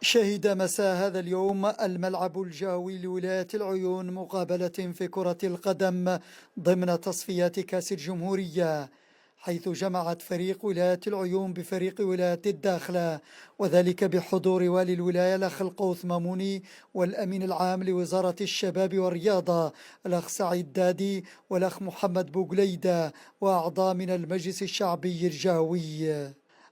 شهد مساء هذا اليوم الملعب الجوي لولاية العيون مقابلة في كرة القدم ضمن تصفيات كأس الجمهورية، حيث جمعت فريق ولاية العيون بفريق ولاية الداخلة، وذلك بحضور والي الولاية الأخ القوث ماموني والأمين العام لوزارة الشباب والرياضة الأخ سعيد دادي والأخ محمد بوغليدة وأعضاء من المجلس الشعبي الجهوي.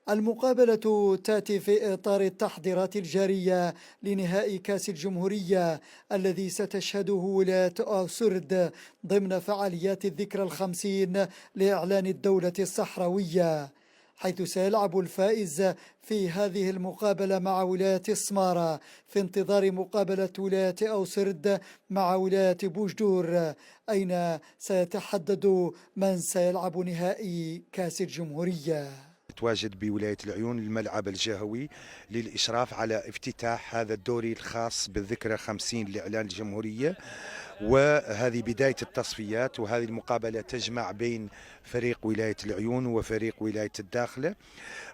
المقابلة تأتي في إطار التحضيرات الجارية لنهائي كأس الجمهورية الذي ستشهده ولاية أوسرد ضمن فعاليات الذكرى الخمسين لإعلان الدولة الصحراوية، حيث سيلعب الفائز في هذه المقابلة مع ولاية سمارة في انتظار مقابلة ولاية أوسرد مع ولاية بوجدور، أين سيتحدد من سيلعب نهائي كأس الجمهورية. تواجد بولاية العيون الملعب الجهوي للإشراف على افتتاح هذا الدوري الخاص بالذكرى 50 لإعلان الجمهورية، وهذه بداية التصفيات. وهذه المقابلة تجمع بين فريق ولاية العيون وفريق ولاية الداخلة،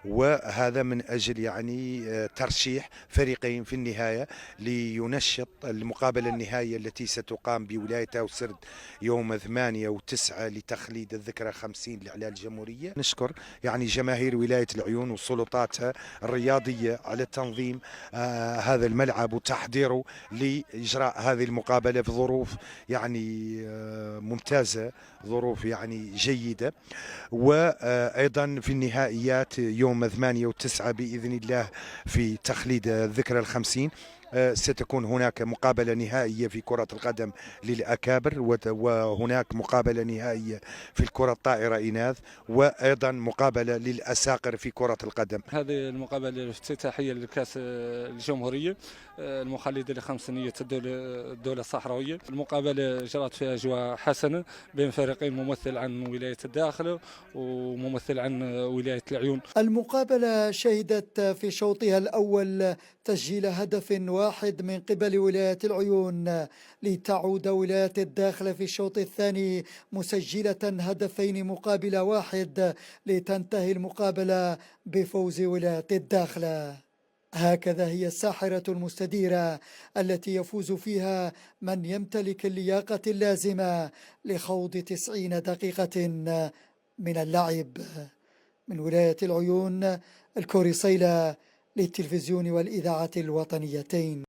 وهذا من أجل ترشيح فريقين في النهاية لينشط المقابلة النهائية التي ستقام بولاية أوسرد يوم 8 و9 لتخليد الذكرى 50 لإعلان الجمهورية. نشكر جماهير ولاية العيون وسلطاتها الرياضية على تنظيم هذا الملعب وتحضيره لإجراء هذه المقابلة في ظروف ممتازة، ظروف جيدة. وأيضا في النهائيات يوم 8 و9 بإذن الله في تخليد الذكرى الخمسين ستكون هناك مقابلة نهائية في كرة القدم للأكابر، وهناك مقابلة نهائية في الكرة الطائرة إناث، وأيضا مقابلة للأساقر في كرة القدم. هذه المقابلة الافتتاحية لكأس الجمهورية المخلدة لخمسينية الدولة الصحراوية. المقابلة جرت في أجواء حسنة بين فريقين، ممثل عن ولاية الداخلة وممثل عن ولاية العيون. المقابلة شهدت في شوطها الأول تسجيل هدف واحد من قبل ولاية العيون، لتعود ولاية الداخلة في الشوط الثاني مسجلة هدفين مقابل واحد، لتنتهي المقابلة بفوز ولاية الداخلة. هكذا هي الساحرة المستديرة التي يفوز فيها من يمتلك اللياقة اللازمة لخوض 90 دقيقة من اللعب. من ولاية العيون، الكوري صيلة للتلفزيون والإذاعة الوطنيتين.